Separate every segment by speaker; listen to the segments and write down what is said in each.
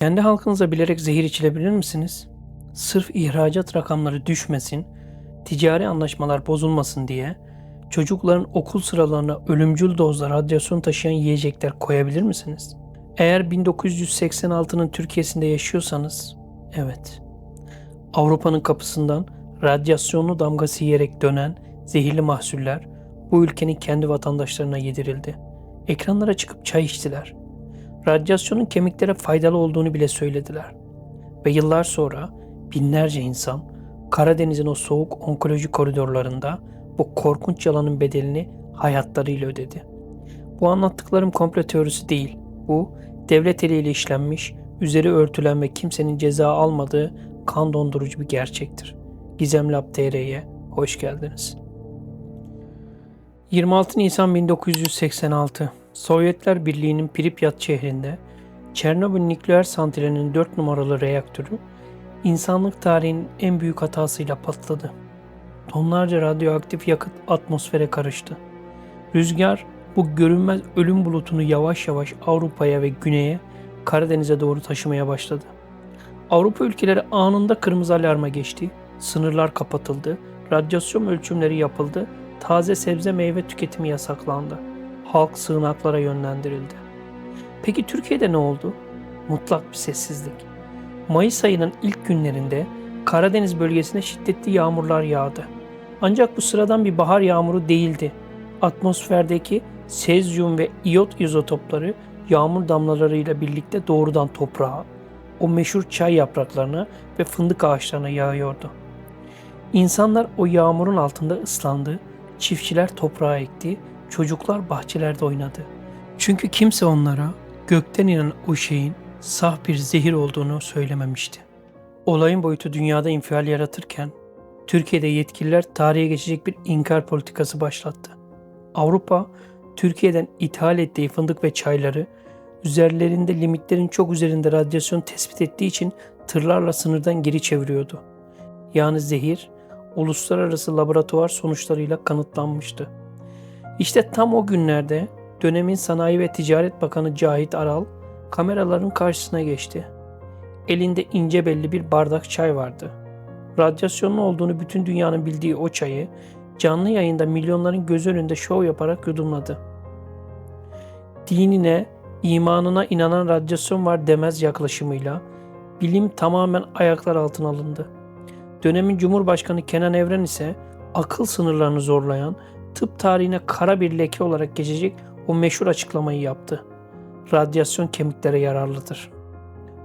Speaker 1: Kendi halkınıza bilerek zehir içilebilir misiniz? Sırf ihracat rakamları düşmesin, ticari anlaşmalar bozulmasın diye çocukların okul sıralarına ölümcül dozda radyasyon taşıyan yiyecekler koyabilir misiniz? Eğer 1986'nın Türkiye'sinde yaşıyorsanız, evet. Avrupa'nın kapısından radyasyonlu damgası yiyerek dönen zehirli mahsuller bu ülkenin kendi vatandaşlarına yedirildi. Ekranlara çıkıp çay içtiler. Radyasyonun kemiklere faydalı olduğunu bile söylediler. Ve yıllar sonra binlerce insan Karadeniz'in o soğuk onkoloji koridorlarında bu korkunç yalanın bedelini hayatlarıyla ödedi. Bu anlattıklarım komplo teorisi değil. Bu devlet eliyle işlenmiş, üzeri örtülen ve kimsenin ceza almadığı kan dondurucu bir gerçektir. Gizem Lab TR'ye hoş geldiniz. 26 Nisan 1986 Sovyetler Birliği'nin Pripyat şehrinde Çernobil nükleer santralinin 4 numaralı reaktörü insanlık tarihinin en büyük hatasıyla patladı. Tonlarca radyoaktif yakıt atmosfere karıştı. Rüzgar bu görünmez ölüm bulutunu yavaş yavaş Avrupa'ya ve güneye, Karadeniz'e doğru taşımaya başladı. Avrupa ülkeleri anında kırmızı alarma geçti, sınırlar kapatıldı, radyasyon ölçümleri yapıldı, taze sebze meyve tüketimi yasaklandı. Halk sığınaklara yönlendirildi. Peki Türkiye'de ne oldu? Mutlak bir sessizlik. Mayıs ayının ilk günlerinde Karadeniz bölgesine şiddetli yağmurlar yağdı. Ancak bu sıradan bir bahar yağmuru değildi. Atmosferdeki sezyum ve iyot izotopları yağmur damlalarıyla birlikte doğrudan toprağa, o meşhur çay yapraklarına ve fındık ağaçlarına yağıyordu. İnsanlar o yağmurun altında ıslandı, çiftçiler toprağa ekti, çocuklar bahçelerde oynadı. Çünkü kimse onlara gökten inen o şeyin saf bir zehir olduğunu söylememişti. Olayın boyutu dünyada infial yaratırken, Türkiye'de yetkililer tarihe geçecek bir inkar politikası başlattı. Avrupa, Türkiye'den ithal ettiği fındık ve çayları, üzerlerinde limitlerin çok üzerinde radyasyon tespit ettiği için tırlarla sınırdan geri çeviriyordu. Yani zehir, uluslararası laboratuvar sonuçlarıyla kanıtlanmıştı. İşte tam o günlerde dönemin Sanayi ve Ticaret Bakanı Cahit Aral kameraların karşısına geçti. Elinde ince belli bir bardak çay vardı. Radyasyonlu olduğunu bütün dünyanın bildiği o çayı canlı yayında milyonların göz önünde şov yaparak yudumladı. Dinine, imanına inanan radyasyon var demez yaklaşımıyla bilim tamamen ayaklar altına alındı. Dönemin Cumhurbaşkanı Kenan Evren ise akıl sınırlarını zorlayan, tıp tarihine kara bir leke olarak geçecek o meşhur açıklamayı yaptı. Radyasyon kemiklere yararlıdır.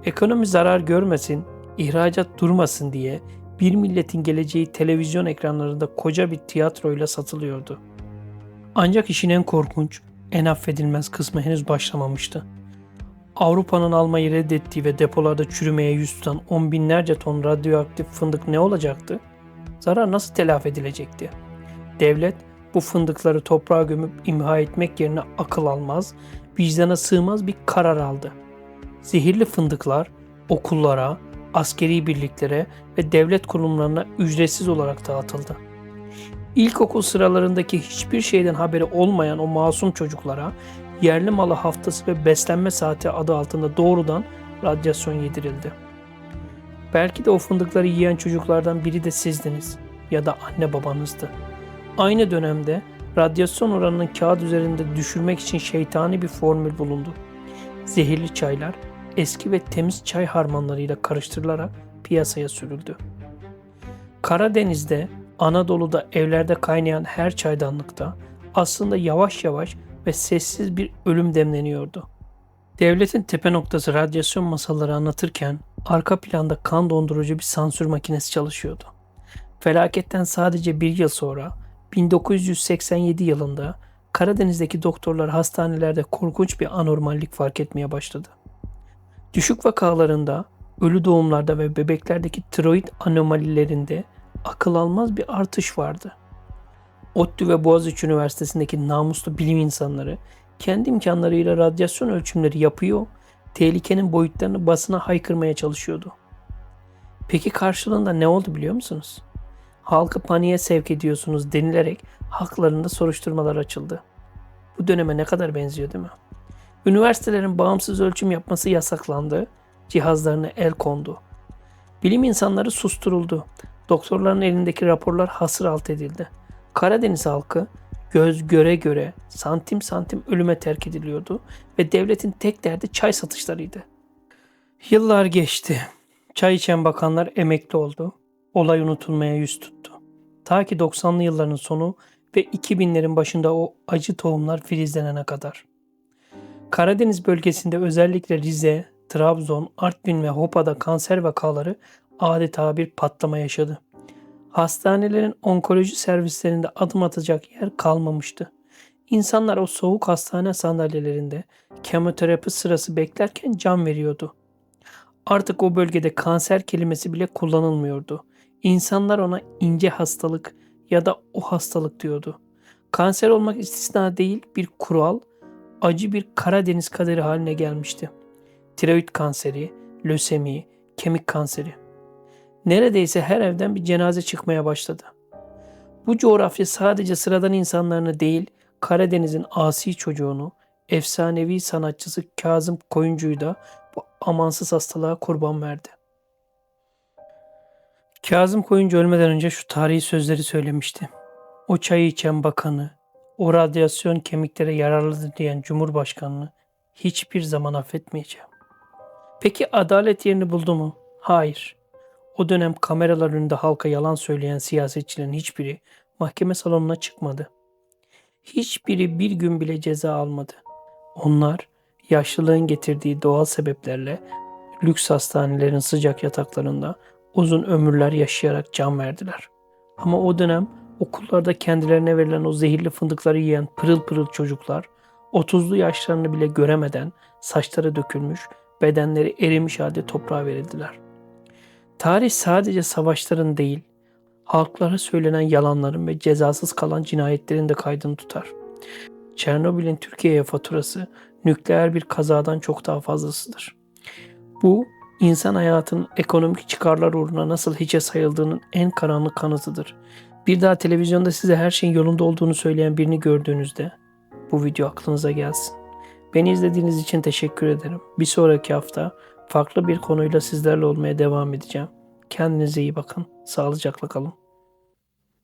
Speaker 1: Ekonomi zarar görmesin, ihracat durmasın diye bir milletin geleceği televizyon ekranlarında koca bir tiyatroyla satılıyordu. Ancak işin en korkunç, en affedilmez kısmı henüz başlamamıştı. Avrupa'nın almayı reddettiği ve depolarda çürümeye yüz tutan on binlerce ton radyoaktif fındık ne olacaktı? Zarar nasıl telafi edilecekti? Devlet bu fındıkları toprağa gömüp imha etmek yerine akıl almaz, vicdana sığmaz bir karar aldı. Zehirli fındıklar okullara, askeri birliklere ve devlet kurumlarına ücretsiz olarak dağıtıldı. İlkokul sıralarındaki hiçbir şeyden haberi olmayan o masum çocuklara yerli malı haftası ve beslenme saati adı altında doğrudan radyasyon yedirildi. Belki de o fındıkları yiyen çocuklardan biri de sizdiniz ya da anne babanızdı. Aynı dönemde radyasyon oranını kağıt üzerinde düşürmek için şeytani bir formül bulundu. Zehirli çaylar eski ve temiz çay harmanlarıyla karıştırılarak piyasaya sürüldü. Karadeniz'de, Anadolu'da evlerde kaynayan her çaydanlıkta aslında yavaş yavaş ve sessiz bir ölüm demleniyordu. Devletin tepe noktası radyasyon masalları anlatırken arka planda kan dondurucu bir sansür makinesi çalışıyordu. Felaketten sadece bir yıl sonra 1987 yılında Karadeniz'deki doktorlar hastanelerde korkunç bir anormallik fark etmeye başladı. Düşük vakalarında, ölü doğumlarda ve bebeklerdeki tiroid anomalilerinde akıl almaz bir artış vardı. ODTÜ ve Boğaziçi Üniversitesi'ndeki namuslu bilim insanları kendi imkanlarıyla radyasyon ölçümleri yapıyor, tehlikenin boyutlarını basına haykırmaya çalışıyordu. Peki karşılığında ne oldu biliyor musunuz? Halkı paniğe sevk ediyorsunuz denilerek haklarında soruşturmalar açıldı. Bu döneme ne kadar benziyor değil mi? Üniversitelerin bağımsız ölçüm yapması yasaklandı. cihazlarına el kondu. Bilim insanları susturuldu. Doktorların elindeki raporlar hasır edildi. Karadeniz halkı göz göre göre santim santim ölüme terk ediliyordu ve devletin tek derdi çay satışlarıydı. Yıllar geçti. Çay içen bakanlar emekli oldu. Olay unutulmaya yüz tuttu. Ta ki 90'lı yılların sonu ve 2000'lerin başında o acı tohumlar filizlenene kadar. Karadeniz bölgesinde özellikle Rize, Trabzon, Artvin ve Hopa'da kanser vakaları adeta bir patlama yaşadı. Hastanelerin onkoloji servislerinde adım atacak yer kalmamıştı. İnsanlar o soğuk hastane sandalyelerinde kemoterapi sırası beklerken can veriyordu. Artık o bölgede kanser kelimesi bile kullanılmıyordu. İnsanlar ona ince hastalık ya da o hastalık diyordu. Kanser olmak istisna değil, bir kural, acı bir Karadeniz kaderi haline gelmişti. Tiroid kanseri, lösemi, kemik kanseri. Neredeyse her evden bir cenaze çıkmaya başladı. Bu coğrafya sadece sıradan insanlarını değil, Karadeniz'in asi çocuğunu, efsanevi sanatçısı Kazım Koyuncu'yu da bu amansız hastalığa kurban verdi. Kazım Koyuncu ölmeden önce şu tarihi sözleri söylemişti. O çayı içen bakanı, o radyasyon kemiklere yararlıdır diyen Cumhurbaşkanını hiçbir zaman affetmeyeceğim. Peki adalet yerini buldu mu? Hayır. O dönem kameralar önünde halka yalan söyleyen siyasetçilerin hiçbiri mahkeme salonuna çıkmadı. Hiçbiri bir gün bile ceza almadı. Onlar yaşlılığın getirdiği doğal sebeplerle lüks hastanelerin sıcak yataklarında uzun ömürler yaşayarak can verdiler. Ama o dönem okullarda kendilerine verilen o zehirli fındıkları yiyen pırıl pırıl çocuklar 30'lu yaşlarını bile göremeden saçları dökülmüş, bedenleri erimiş halde toprağa verildiler. Tarih sadece savaşların değil, halklara söylenen yalanların ve cezasız kalan cinayetlerin de kaydını tutar. Çernobil'in Türkiye'ye faturası nükleer bir kazadan çok daha fazlasıdır. Bu, insan hayatının ekonomik çıkarlar uğruna nasıl hiçe sayıldığının en karanlık kanıtıdır. Bir daha televizyonda size her şeyin yolunda olduğunu söyleyen birini gördüğünüzde bu video aklınıza gelsin. Beni izlediğiniz için teşekkür ederim. Bir sonraki hafta farklı bir konuyla sizlerle olmaya devam edeceğim. Kendinize iyi bakın. Sağlıcakla kalın.